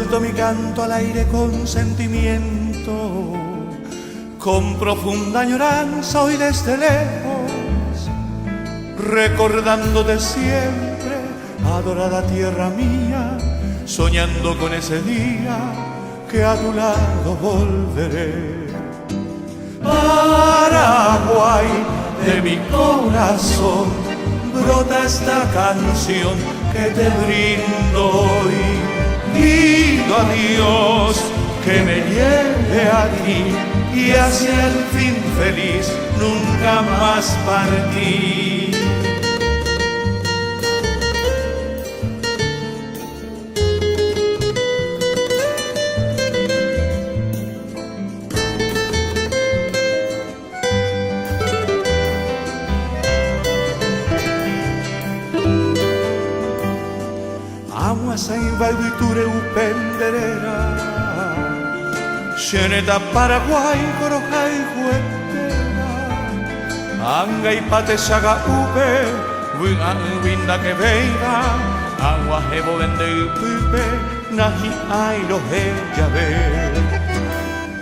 Suelto mi canto al aire con sentimiento, con profunda añoranza hoy desde lejos, recordándote siempre, adorada tierra mía, soñando con ese día que a tu lado volveré. Paraguay, de mi corazón brota esta canción que te brindo hoy. Pido a Dios que me lleve a ti y hacia el fin feliz nunca más partir. Saimbaiture upenderera Xeneta Paraguay korojai huetera Anga ipate saga upe Winda que veiga Agua hebo vende upipe Nahi airo heyabe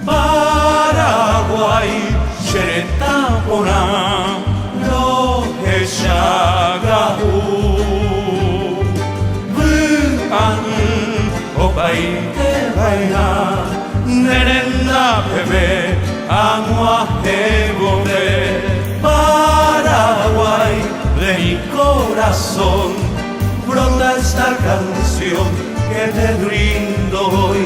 Paraguay Xeneta pona Lo heyaga Opai te baina, nerenda bebé, agua de bebé. Paraguay, de mi corazón, brota esta canción que te brindo hoy.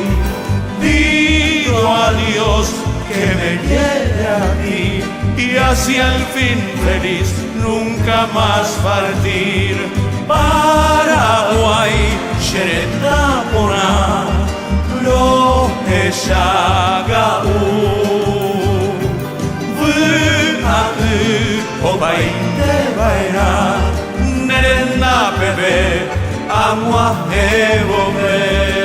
Pido a Dios que me lleve a ti y hacia el fin feliz nunca más partir. Paraguay, Xereta pona, lo echaga Opai te baina, nerenda bebé, agua de bebé.